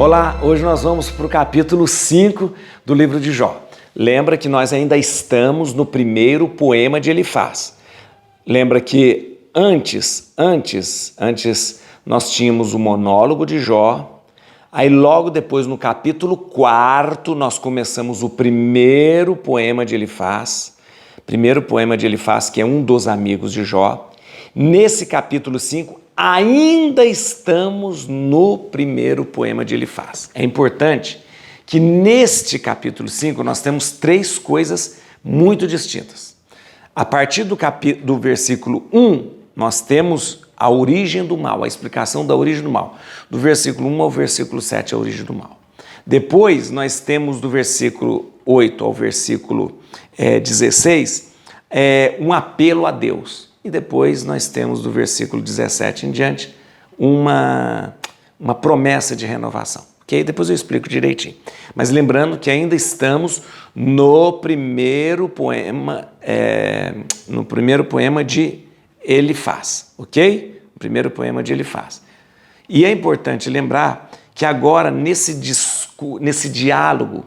Olá, hoje nós vamos para o capítulo 5 do livro de Jó. Lembra que nós ainda estamos no primeiro poema de Elifaz. Lembra que antes nós tínhamos o monólogo de Jó, aí logo depois no capítulo 4 nós começamos o primeiro poema de Elifaz, que é um dos amigos de Jó. Nesse capítulo 5 ainda estamos no primeiro poema de Elifaz. É importante que neste capítulo 5 nós temos três coisas muito distintas. A partir do versículo 1, nós temos a origem do mal, a explicação da origem do mal. Do versículo 1 ao versículo 7, a origem do mal. Depois, nós temos do versículo 8 ao versículo 16, um apelo a Deus. E depois nós temos do versículo 17 em diante uma promessa de renovação. Ok? Depois eu explico direitinho. Mas lembrando que ainda estamos no primeiro poema de Elifaz. Ok? O primeiro poema de Elifaz. E é importante lembrar que agora nesse diálogo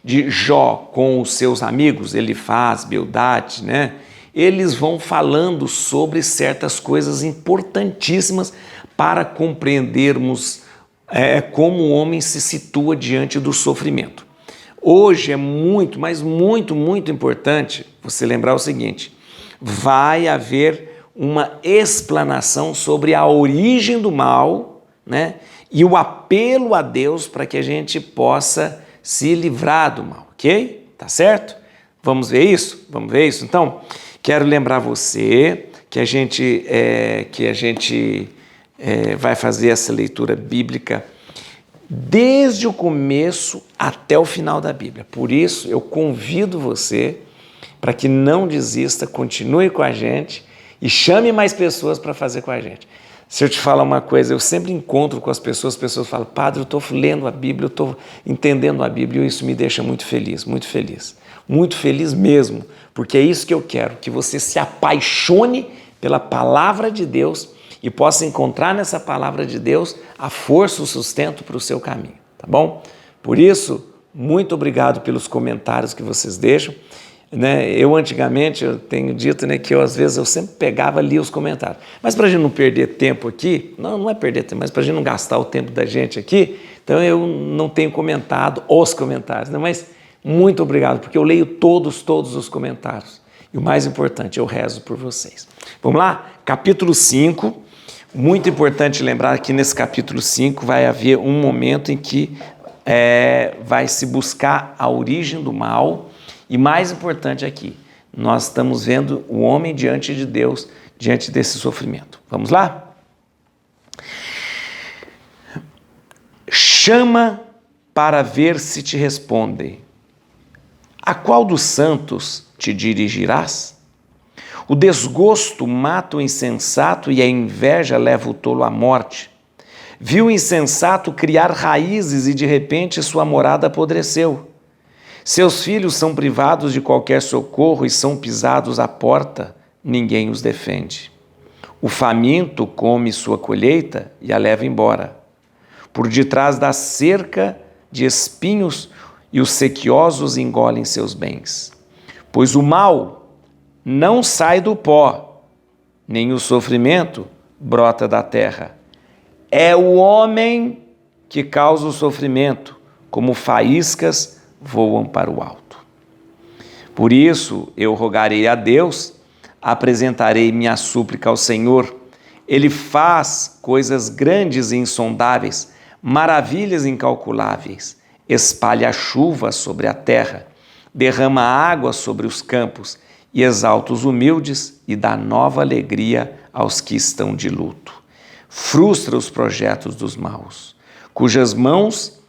de Jó com os seus amigos, Elifaz, Bildade, né? Eles vão falando sobre certas coisas importantíssimas para compreendermos como o homem se situa diante do sofrimento. Hoje é muito, mas muito, muito importante você lembrar o seguinte: vai haver uma explanação sobre a origem do mal, né? E o apelo a Deus para que a gente possa se livrar do mal, ok? Tá certo? Vamos ver isso? Vamos ver isso? Então, quero lembrar você que a gente vai fazer essa leitura bíblica desde o começo até o final da Bíblia. Por isso, eu convido você para que não desista, continue com a gente e chame mais pessoas para fazer com a gente. Se eu te falar uma coisa, eu sempre encontro com as pessoas falam: Padre, eu estou lendo a Bíblia, eu estou entendendo a Bíblia, e isso me deixa muito feliz, muito feliz. Muito feliz mesmo, porque é isso que eu quero, que você se apaixone pela palavra de Deus e possa encontrar nessa palavra de Deus a força, o sustento para o seu caminho, tá bom? Por isso, muito obrigado pelos comentários que vocês deixam. Né? Eu tenho dito, né, que às vezes eu sempre pegava ali os comentários. Mas para a gente não perder tempo aqui, não é perder tempo, mas para a gente não gastar o tempo da gente aqui, então eu não tenho comentado os comentários, né? Mas muito obrigado, porque eu leio todos os comentários. E o mais importante, eu rezo por vocês. Vamos lá? Capítulo 5. Muito importante lembrar que nesse capítulo 5 vai haver um momento em que vai se buscar a origem do mal. E mais importante aqui, nós estamos vendo o homem diante de Deus, diante desse sofrimento. Vamos lá? Chama para ver se te respondem. A qual dos santos te dirigirás? O desgosto mata o insensato e a inveja leva o tolo à morte. Viu o insensato criar raízes e de repente sua morada apodreceu. Seus filhos são privados de qualquer socorro e são pisados à porta, ninguém os defende. O faminto come sua colheita e a leva embora. Por detrás da cerca de espinhos, e os sequiosos engolem seus bens. Pois o mal não sai do pó, nem o sofrimento brota da terra. É o homem que causa o sofrimento, como faíscas voam para o alto. Por isso eu rogarei a Deus, apresentarei minha súplica ao Senhor. Ele faz coisas grandes e insondáveis, maravilhas incalculáveis. Espalha a chuva sobre a terra, derrama água sobre os campos e exalta os humildes e dá nova alegria aos que estão de luto. Frustra os projetos dos maus, cujas mãos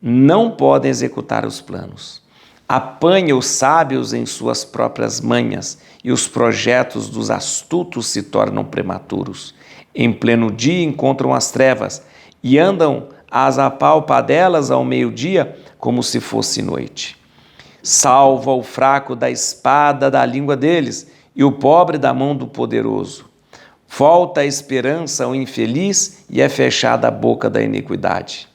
não podem executar os planos. Apanha os sábios em suas próprias manhas e os projetos dos astutos se tornam prematuros. Em pleno dia encontram as trevas e andam às apalpadelas ao meio-dia, como se fosse noite. Salva o fraco da espada da língua deles e o pobre da mão do poderoso. Volta a esperança ao infeliz e é fechada a boca da iniquidade.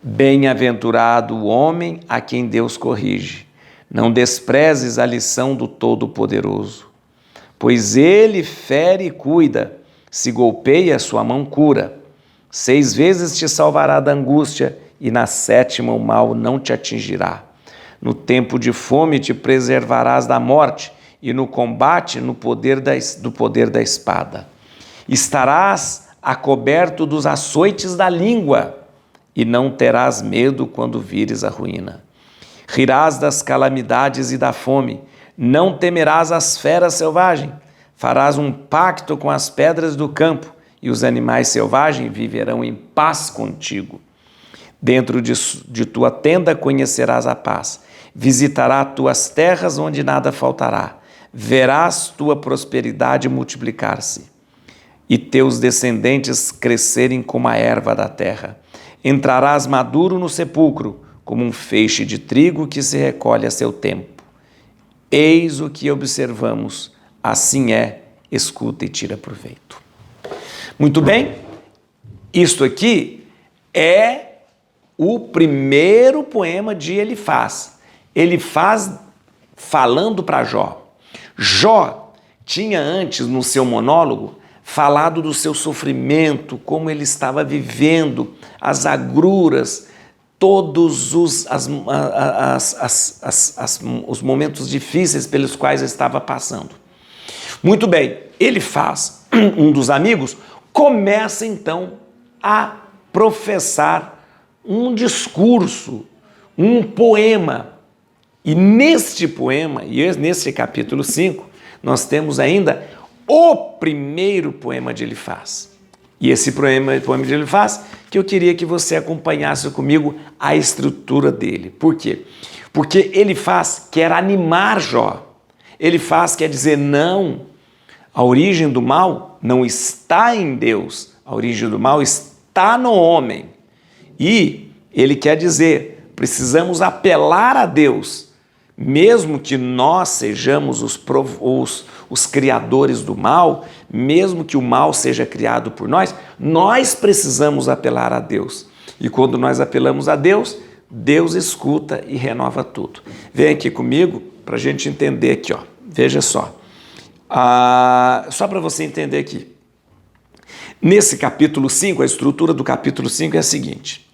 Bem-aventurado o homem a quem Deus corrige. Não desprezes a lição do Todo-Poderoso, pois ele fere e cuida, se golpeia, sua mão cura. 6 vezes te salvará da angústia, e na 7ª o mal não te atingirá. No tempo de fome te preservarás da morte, e no combate do poder da espada. Estarás acoberto dos açoites da língua, e não terás medo quando vires a ruína. Rirás das calamidades e da fome, não temerás as feras selvagens. Farás um pacto com as pedras do campo, e os animais selvagens viverão em paz contigo. Dentro de tua tenda conhecerás a paz. Visitará tuas terras onde nada faltará. Verás tua prosperidade multiplicar-se, e teus descendentes crescerem como a erva da terra. Entrarás maduro no sepulcro, como um feixe de trigo que se recolhe a seu tempo. Eis o que observamos, assim é, escuta e tira proveito. Muito bem, isto aqui é o primeiro poema de Elifaz. Elifaz falando para Jó. Jó tinha antes, no seu monólogo, falado do seu sofrimento, como ele estava vivendo, as agruras, todos os momentos difíceis pelos quais estava passando. Muito bem, Elifaz, um dos amigos, começa então a professar um discurso, um poema. E neste poema, e neste capítulo 5, nós temos ainda o primeiro poema de Elifaz. E esse poema de Elifaz, que eu queria que você acompanhasse comigo a estrutura dele. Por quê? Porque Elifaz quer animar Jó. Elifaz quer dizer, não, a origem do mal não está em Deus, a origem do mal está no homem. E ele quer dizer, precisamos apelar a Deus, mesmo que nós sejamos os criadores do mal, mesmo que o mal seja criado por nós precisamos apelar a Deus. E quando nós apelamos a Deus, Deus escuta e renova tudo. Vem aqui comigo para a gente entender aqui, ó. Veja só. Só para você entender aqui. Nesse capítulo 5, a estrutura do capítulo 5 é a seguinte.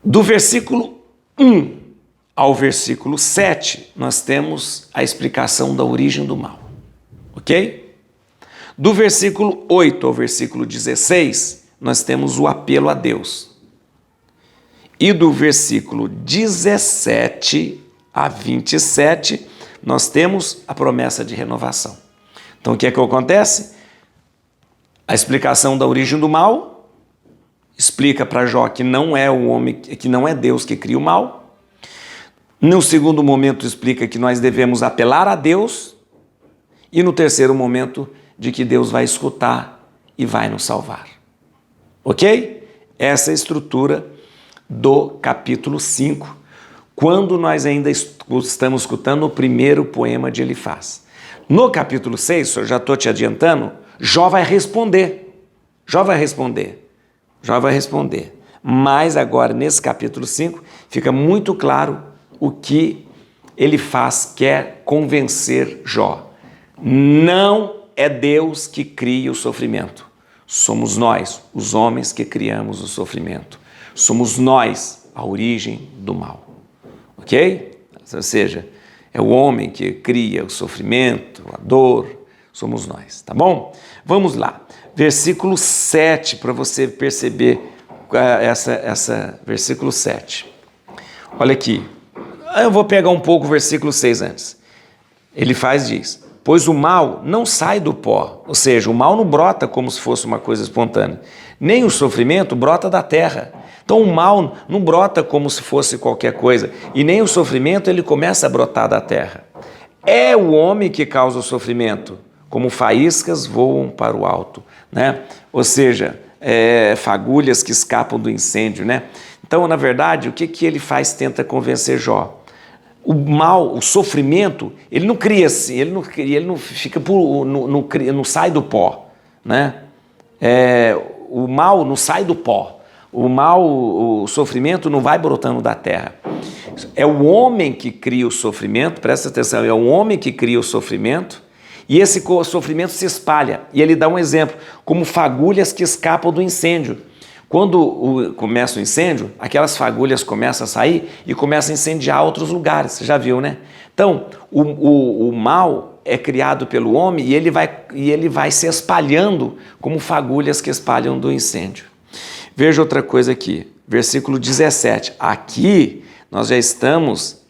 Do versículo 1 ao versículo 7, nós temos a explicação da origem do mal, ok? Do versículo 8 ao versículo 16, nós temos o apelo a Deus. E do versículo 17 a 27, nós temos a promessa de renovação. Então, o que é que acontece? A explicação da origem do mal explica para Jó que não é o homem, que não é Deus que cria o mal. No segundo momento, explica que nós devemos apelar a Deus. E no terceiro momento, de que Deus vai escutar e vai nos salvar. Ok? Essa é a estrutura do capítulo 5, quando nós ainda estamos escutando o primeiro poema de Elifaz. No capítulo 6, eu já estou te adiantando, Jó vai responder. Mas agora, nesse capítulo 5, fica muito claro o que Elifaz quer convencer Jó. Não é Deus que cria o sofrimento. Somos nós, os homens, que criamos o sofrimento. Somos nós a origem do mal. Ok? Ou seja, é o homem que cria o sofrimento, a dor, somos nós, tá bom? Vamos lá. Versículo 7, para você perceber versículo 7. Olha aqui. Eu vou pegar um pouco o versículo 6 antes. Diz, pois o mal não sai do pó, ou seja, o mal não brota como se fosse uma coisa espontânea, nem o sofrimento brota da terra. Então o mal não brota como se fosse qualquer coisa, e nem o sofrimento ele começa a brotar da terra. É o homem que causa o sofrimento, como faíscas voam para o alto, né? Ou seja, fagulhas que escapam do incêndio, né? Então, na verdade, o que ele faz? Tenta convencer Jó. O mal, o sofrimento, ele não cria-se, ele não fica não sai do pó, né? O mal não sai do pó. O mal, o sofrimento não vai brotando da terra. É o homem que cria o sofrimento, presta atenção, é o homem que cria o sofrimento e esse sofrimento se espalha. E ele dá um exemplo, como fagulhas que escapam do incêndio. Quando começa o incêndio, aquelas fagulhas começam a sair e começam a incendiar outros lugares, você já viu, né? Então, o mal é criado pelo homem e ele vai se espalhando como fagulhas que espalham do incêndio. Veja outra coisa aqui, versículo 17. Aqui nós já estamos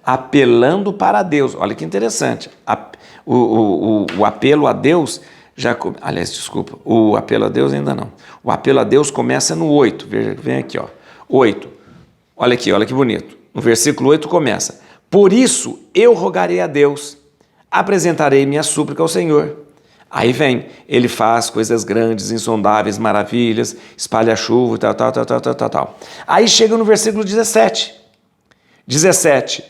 apelando para Deus. Olha que interessante. O apelo a Deus o apelo a Deus ainda não. O apelo a Deus começa no 8. Veja, vem aqui, ó. 8. Olha aqui, olha que bonito. No versículo 8 começa: por isso eu rogarei a Deus, apresentarei minha súplica ao Senhor. Aí vem, ele faz coisas grandes, insondáveis, maravilhas, espalha chuva, tal. Aí chega no versículo 17. 17,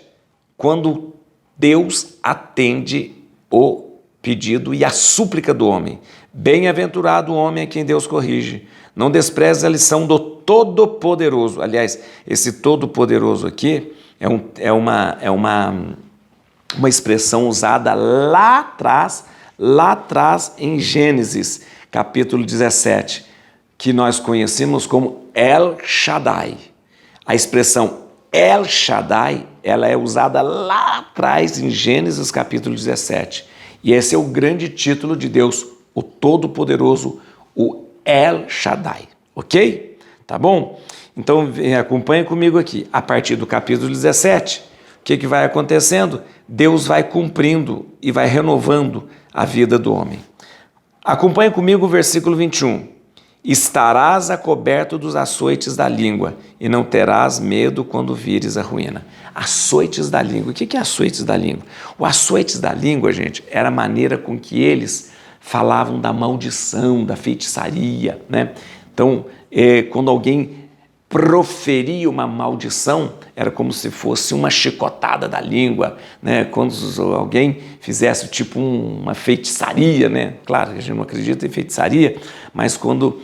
quando Deus atende o pedido e a súplica do homem. Bem-aventurado o homem a quem Deus corrige. Não despreze a lição do Todo-Poderoso. Aliás, esse Todo-Poderoso aqui é uma expressão usada lá atrás em Gênesis, capítulo 17, que nós conhecemos como El Shaddai. A expressão El Shaddai, ela é usada lá atrás em Gênesis, capítulo 17. E esse é o grande título de Deus, o Todo-Poderoso, o El Shaddai. Ok? Tá bom? Então, acompanhe comigo aqui. A partir do capítulo 17, o que vai acontecendo? Deus vai cumprindo e vai renovando a vida do homem. Acompanhe comigo o versículo 21. Estarás acoberto dos açoites da língua e não terás medo quando vires a ruína. Açoites da língua. O que é açoites da língua? O açoites da língua, gente, era a maneira com que eles falavam da maldição, da feitiçaria, né? Então, quando alguém proferia uma maldição, era como se fosse uma chicotada da língua, né? Quando alguém fizesse tipo uma feitiçaria, né? Claro, a gente não acredita em feitiçaria, mas quando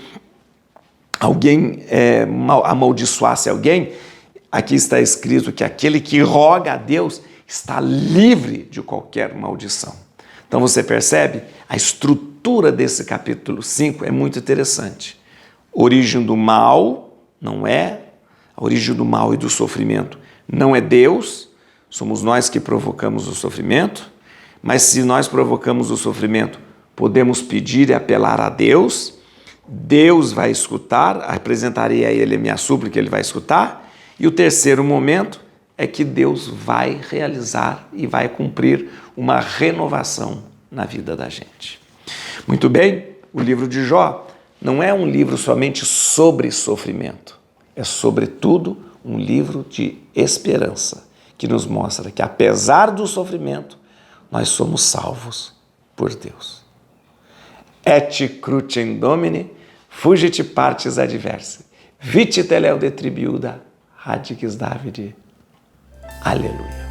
alguém amaldiçoasse alguém, aqui está escrito que aquele que roga a Deus está livre de qualquer maldição. Então você percebe? A estrutura desse capítulo 5 é muito interessante. Origem do mal não é, a origem do mal e do sofrimento não é Deus, somos nós que provocamos o sofrimento, mas se nós provocamos o sofrimento, podemos pedir e apelar a Deus, Deus vai escutar, apresentarei a Ele a minha súplica, Ele vai escutar, e o terceiro momento é que Deus vai realizar e vai cumprir uma renovação na vida da gente. Muito bem, o livro de Jó não é um livro somente sobre sofrimento, é sobretudo um livro de esperança, que nos mostra que apesar do sofrimento, nós somos salvos por Deus. Et crucem Domini, fugit partes adversae, vite teleo de tribiuda, radix Davide. Aleluia.